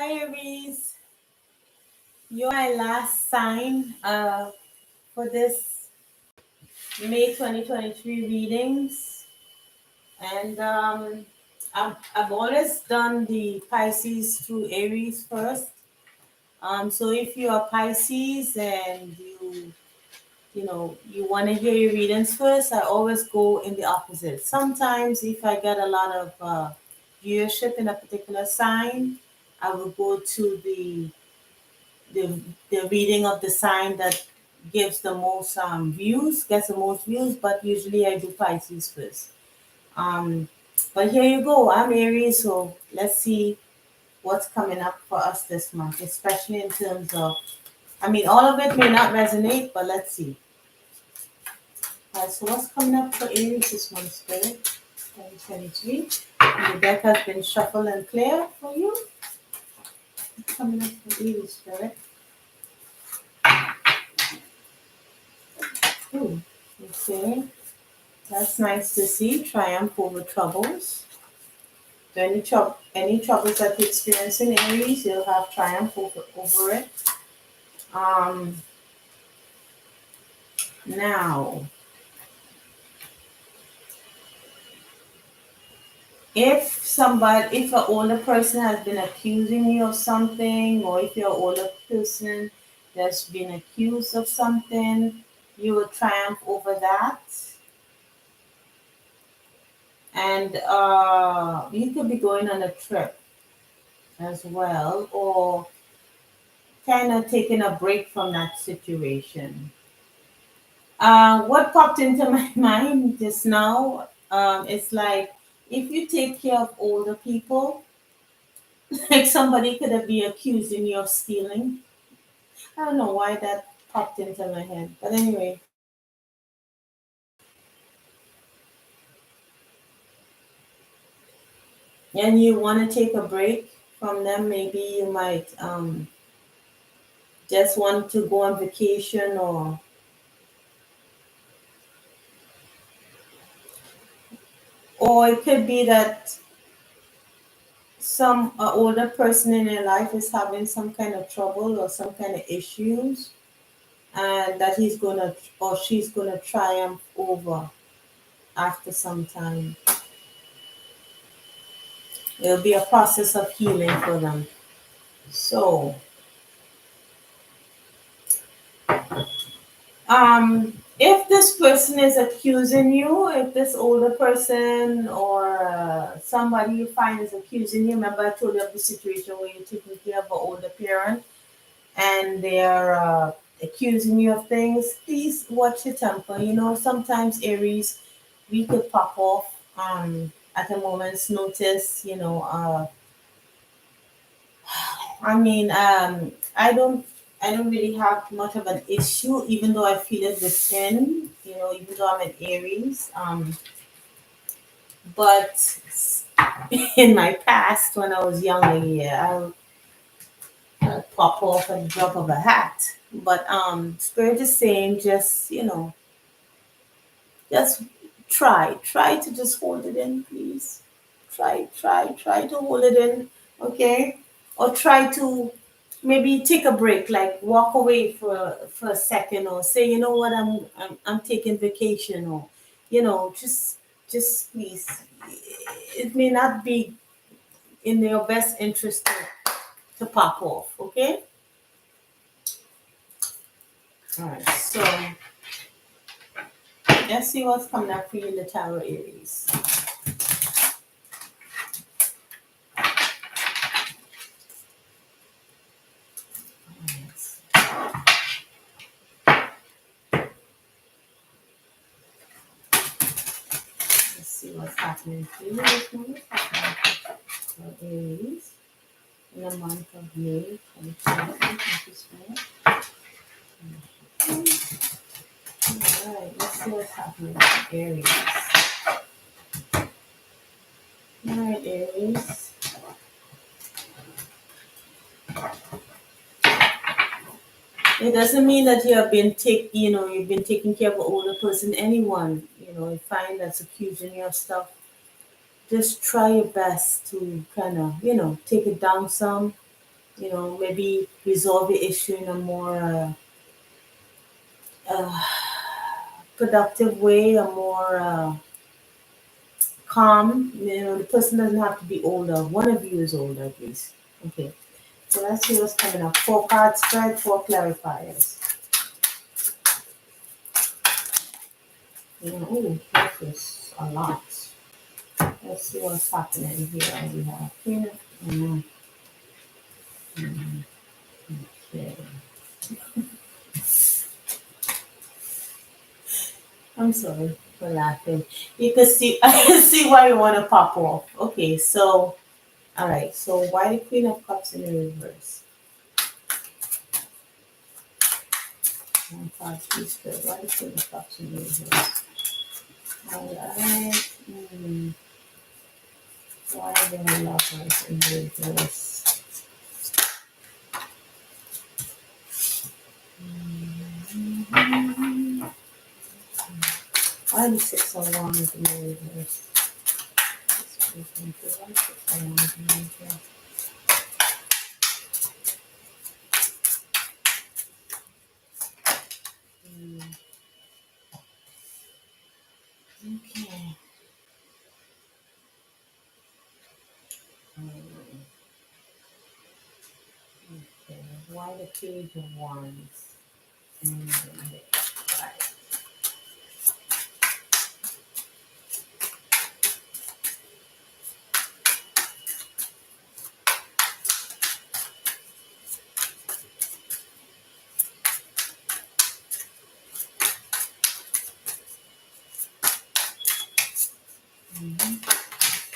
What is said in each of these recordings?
Hi, Aries. You're my last sign for this May 2023 readings. And I've always done the Pisces through Aries first. So if you're a Pisces and you want to hear your readings first, I always go in the opposite. Sometimes if I get a lot of viewership in a particular sign, I will go to the the reading of the sign that gives the most views, gets the most views, but usually I do Pisces first. Um, but here you go. I'm Aries, so let's see what's coming up for us this month, especially in terms of, all of it may not resonate, but let's see. All right, so what's coming up for Aries this month, Spirit? 2023. And the deck has been shuffled and clear for you. What's coming up for Aries, Spirit? Ooh, okay. That's nice to see. Triumph over troubles. So any troubles that you're experiencing, Aries, you'll have triumph over it. Um, Now, if an older person has been accusing you of something, or if you're an older person that's been accused of something, you will triumph over that. And you could be going on a trip as well, or kind of taking a break from that situation. What popped into my mind just now, it's like if you take care of older people, like somebody could have been accusing you of stealing. I don't know why that popped into my head, but anyway, and you want to take a break from them, maybe you might just want to go on vacation, or it could be that some older person in your life is having some kind of trouble or some kind of issues, and that he's gonna or she's gonna triumph over after some time. It'll be a process of healing for them. So, if this person is accusing you, if this older person or somebody you find is accusing you, remember I told you of the situation where you're taking care of an older parent and they're accusing you of things, please watch your temper. Sometimes Aries, we could pop off at a moment's notice. I don't really have much of an issue, even though I feel it within. Even though I'm an Aries. But in my past, when I was younger, yeah, I'll pop off at the drop of a hat. But Spirit is saying, just try to just hold it in, please. Try to hold it in, okay? Or try to maybe take a break, like walk away for a second, or say, you know what, I'm taking vacation, or just please. It may not be in your best interest to pop off, okay? All right, so let's see what's coming up for you in the Tarot Aries. Let's see what's happening for you this month. For Aries in the month of May 2023. All right, let's see what's happening for Aries. All right, Aries. It doesn't mean that you've been taking care of an older person. Anyone, you find that's accusing you of stuff. Just try your best to kind of, take it down some. maybe resolve the issue in a more uh, productive way, a more calm. The person doesn't have to be older. One of you is older, at least. Okay. So let's see what's coming up. 4 card spread, 4 clarifiers. Oh, this is a lot. Let's see what's happening here. We have here. Okay. I'm sorry for laughing. You can see I can see why you want to pop off. Okay, so all right. So why the Queen of Cups in the reverse? One card, please. Why the Queen of Cups in the reverse? All right. Why the Lovers in the reverse? Why the Six of Wands in the reverse? Why the Six of Wands in the reverse? Okay. Okay. Why the Page of Wands? Right.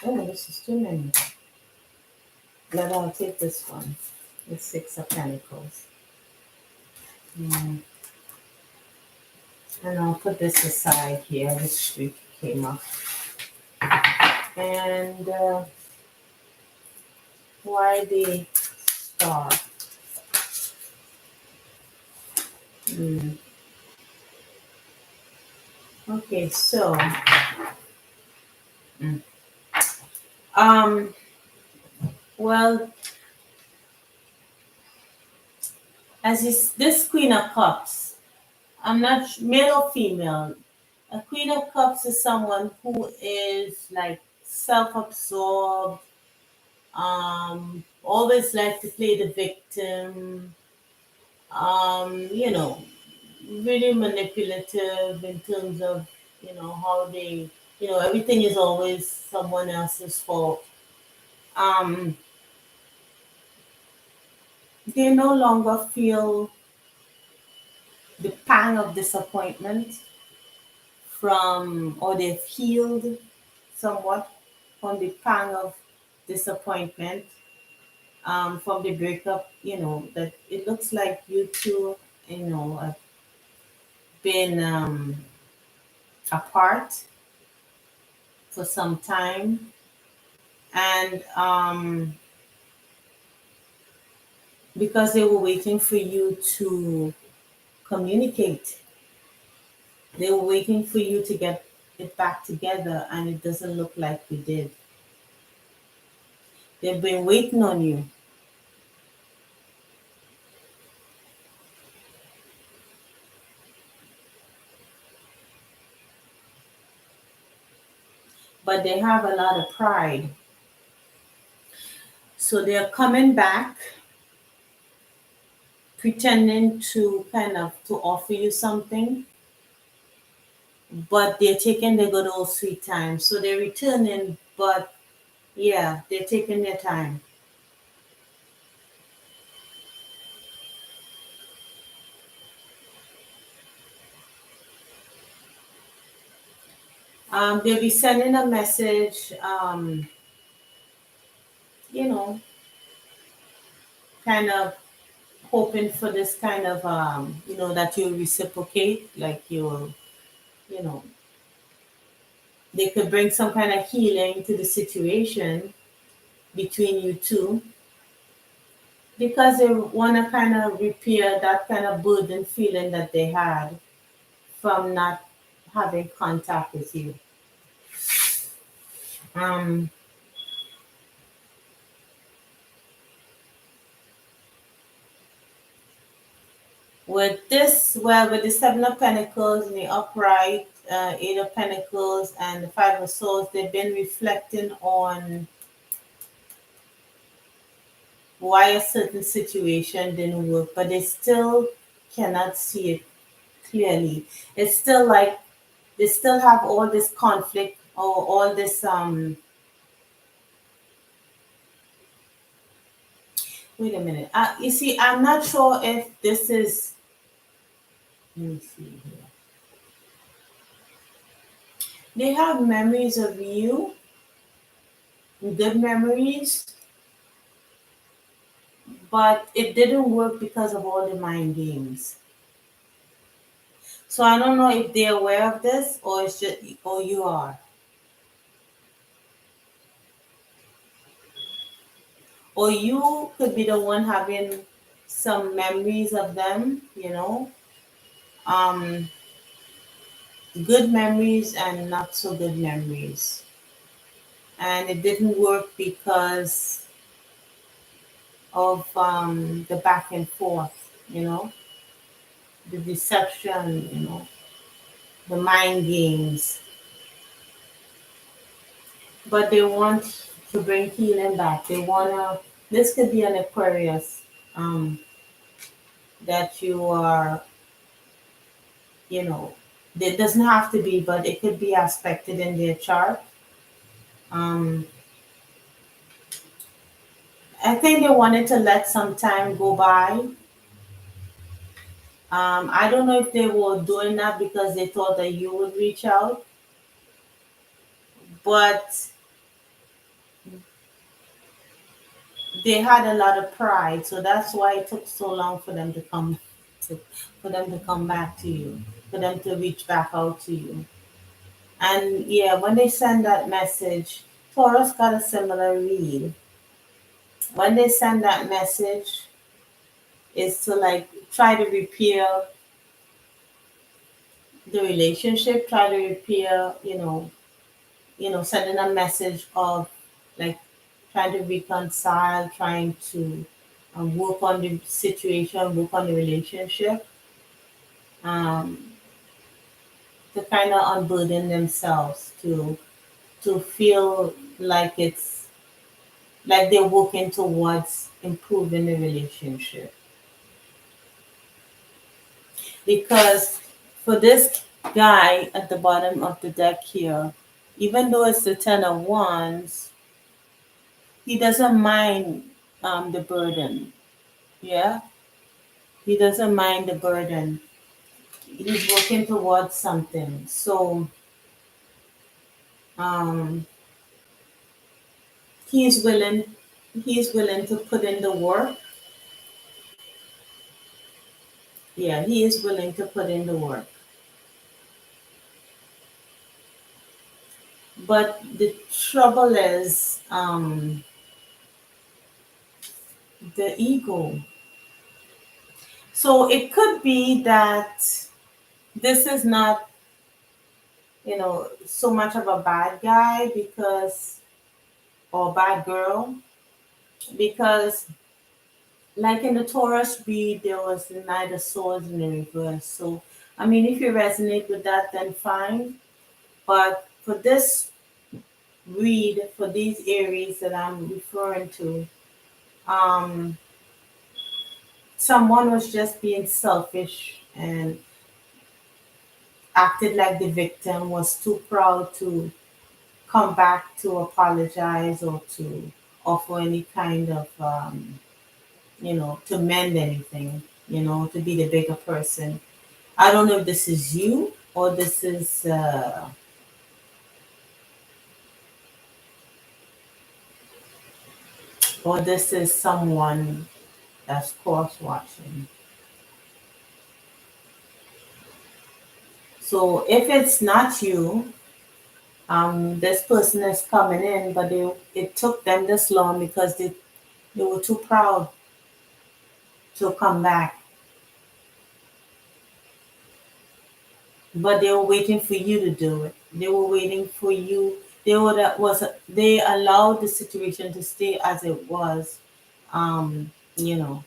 Oh, this is too many. But I'll take this one. The Six of Pentacles. And I'll put this aside here, which streak came up. And why the Star? Okay, so um well, as this Queen of Cups, I'm not male or female. A Queen of Cups is someone who is like self-absorbed, always like to play the victim, you know, really manipulative in terms of, how they, everything is always someone else's fault. Um, they no longer feel the pang of disappointment or they've healed somewhat from the pang of disappointment from the breakup, that it looks like you two, have been apart for some time. And because they were waiting for you to communicate, they were waiting for you to get it back together, and it doesn't look like you did. They've been waiting on you. But they have a lot of pride. So they're coming back, pretending to kind of to offer you something, but they're taking their good old sweet time. So they're returning, but yeah, they're taking their time. They'll be sending a message, you know, kind of hoping for this kind of, that you'll reciprocate, like you know, they could bring some kind of healing to the situation between you two because they want to kind of repair that kind of burden feeling that they had from not having contact with you. Um, With this, well, with the Seven of Pentacles and the upright, Eight of Pentacles, and the Five of Swords, they've been reflecting on why a certain situation didn't work, but they still cannot see it clearly. It's still like they still have all this conflict or all this wait a minute. You see, I'm not sure if this is, let me see here. They have memories of you, good memories, but it didn't work because of all the mind games. So I don't know if they're aware of this or it's just, or you are. Or you could be the one having some memories of them, um, good memories and not so good memories. And it didn't work because of the back and forth, the deception, the mind games. But they want to bring healing back. This could be an Aquarius um, that you are, you know, it doesn't have to be, but it could be aspected in their chart. Um, I think they wanted to let some time go by. I don't know if they were doing that because they thought that you would reach out, but they had a lot of pride, so that's why it took so long for them to to, for them to come back to you, for them to reach back out to you. And yeah, when they send that message, Taurus got a similar read. When they send that message, is to like try to repair the relationship, try to repair, sending a message of like trying to reconcile, trying to work on the situation, work on the relationship, um, to kind of unburden themselves, to feel like it's like they're working towards improving the relationship. Because for this guy at the bottom of the deck here, even though it's the Ten of Wands, he doesn't mind the burden. Yeah, he doesn't mind the burden. He's working towards something. So um, he's willing. He's willing to put in the work. Yeah, he is willing to put in the work. But the trouble is the ego. So it could be that this is not, so much of a bad guy because, or bad girl, because like in the Taurus read, there was the Knight of Swords in the reverse. So, I mean, if you resonate with that, then fine. But for this read, for these Aries that I'm referring to, um, someone was just being selfish and acted like the victim, was too proud to come back to apologize or to offer any kind of, to mend anything, to be the bigger person. I don't know if this is you or this is someone that's cross watching. So if it's not you, this person is coming in, but it took them this long because they were too proud to come back. But they were waiting for you to do it. They were waiting for you. They allowed the situation to stay as it was, um, you know,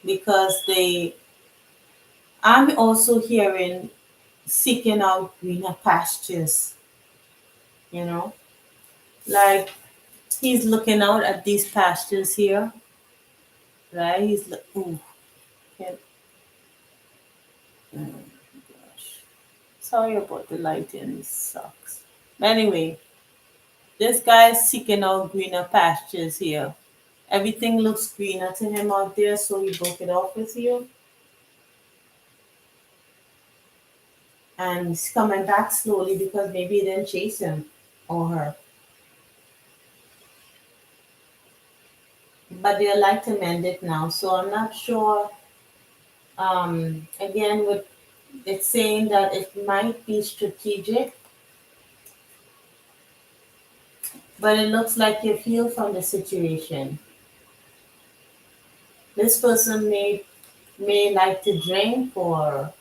because I'm also hearing seeking out greener pastures, you know, like he's looking out at these pastures here, right? Ooh, yeah, oh gosh. Sorry about the lighting, it sucks. Anyway, this guy is seeking out greener pastures here. Everything looks greener to him out there, so he broke it off with you. And he's coming back slowly because maybe he didn't chase him or her. But they'd like to mend it now. So I'm not sure. Again, with it's saying that it might be strategic, but it looks like you've healed from the situation. This person may like to drink or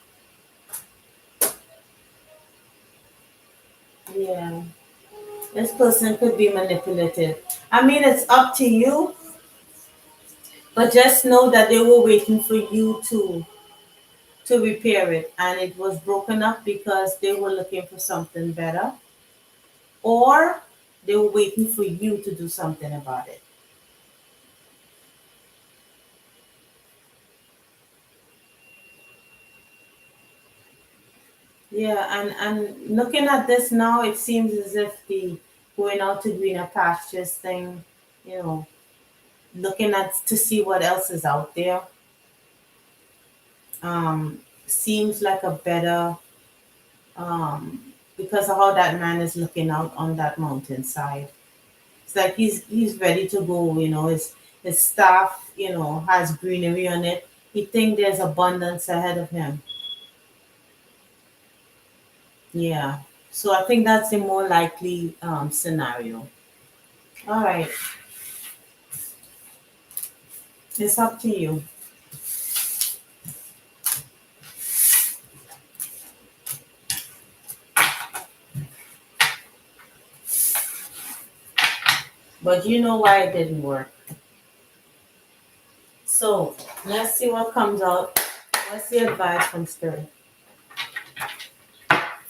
yeah. This person could be manipulative. I mean, it's up to you, but just know that they were waiting for you to repair it, and it was broken up because they were looking for something better, or they were waiting for you to do something about it. Yeah, and looking at this now, it seems as if the going out to greener pastures thing, you know, looking at to see what else is out there, seems like a better because of how that man is looking out on that mountainside. It's like he's ready to go. His staff, has greenery on it. He think there's abundance ahead of him. Yeah. So I think that's the more likely scenario. All right, it's up to you. But you know why it didn't work. So let's see what comes out. What's the advice from Spirit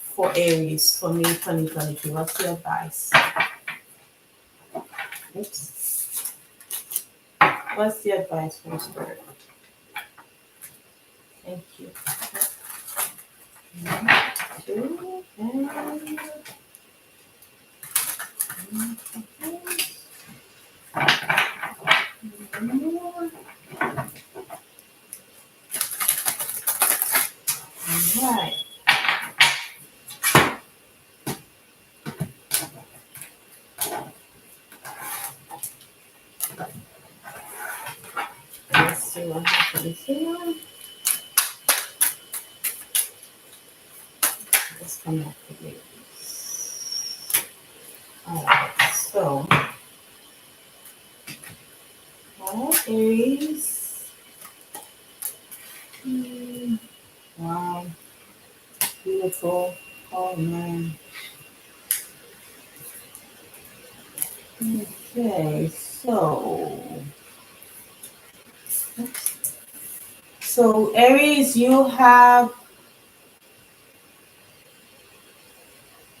for Aries for May 2022? What's the advice? Oops. What's the advice from Spirit? Thank you. One, two, and one more. All right. Let's see what happens here. Let's come back to this. All right. So, all right, Aries. Wow. Beautiful. Oh man. Okay. So Aries, you have,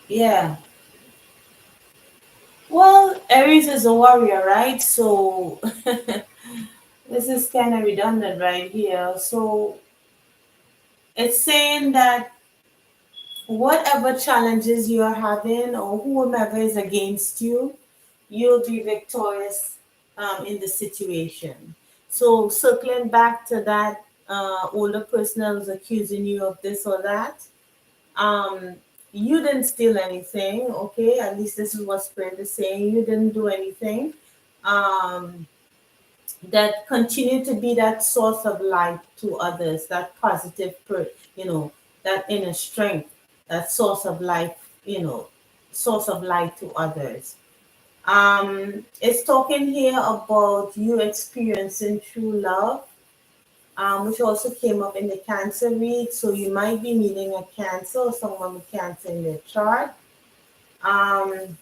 yeah. Well, Aries is a warrior, right? So this is kind of redundant right here. So it's saying that whatever challenges you're having or whomever is against you, you'll be victorious in the situation. So circling back to that older person that was accusing you of this or that, um, you didn't steal anything, okay? At least this is what Spirit is saying. You didn't do anything. Um, that continue to be that source of light to others, that positive, that inner strength, that source of life, source of light to others. It's talking here about you experiencing true love, which also came up in the Cancer read. So you might be meeting a Cancer or someone with Cancer in their chart. Um,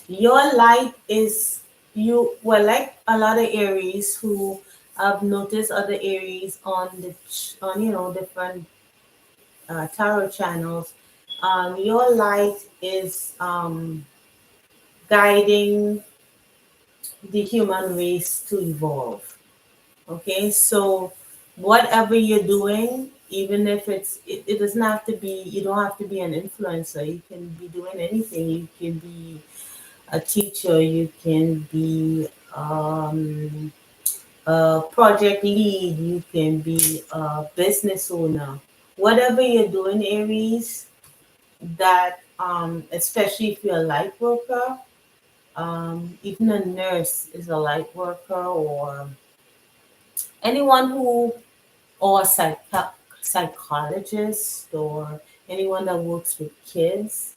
your light is you, well, like a lot of Aries who I've noticed other Aries on on different tarot channels. Your light is guiding the human race to evolve. Okay, so whatever you're doing, even if it doesn't have to be, you don't have to be an influencer. You can be doing anything. You can be a teacher. You can be a project lead. You can be a business owner. Whatever you're doing, Aries, that especially if you're a light worker, even a nurse is a light worker, or anyone who or a psychologist, or anyone that works with kids.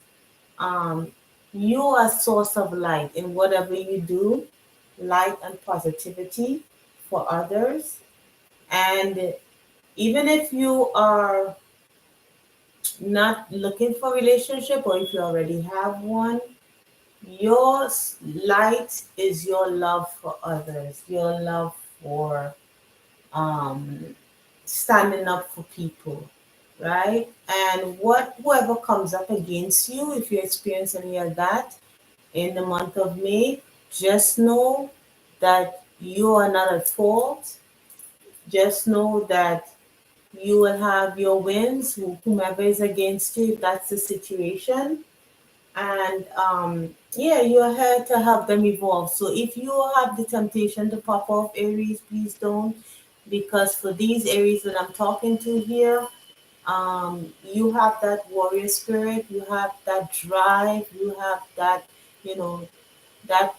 Um, you are a source of light in whatever you do, light and positivity for others. And even if you are not looking for a relationship, or if you already have one, your light is your love for others, your love for um, standing up for people, right? And whoever comes up against you, if you experience any of that in the month of May, just know that you are not at fault. Just know that you will have your wins, whomever is against you, if that's the situation. And yeah, you're here to help them evolve. So if you have the temptation to pop off, Aries, please don't, because for these Aries that I'm talking to here, you have that warrior spirit, you have that drive, you have that, you know, that,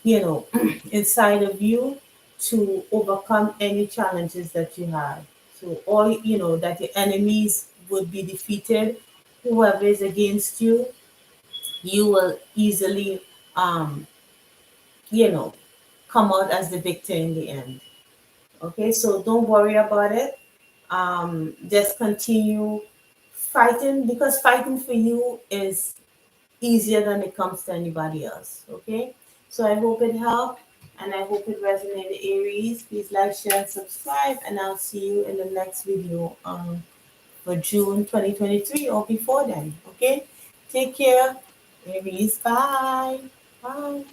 inside of you to overcome any challenges that you have. So all, that your enemies would be defeated, whoever is against you, you will easily, um, you know, come out as the victor in the end. Okay, so don't worry about it. Just continue fighting, because fighting for you is easier than it comes to anybody else. Okay, so I hope it helped, and I hope it resonated, Aries. Please like, share, and subscribe, and I'll see you in the next video for June 2023 or before then. Okay, take care, Aries. Bye. Bye.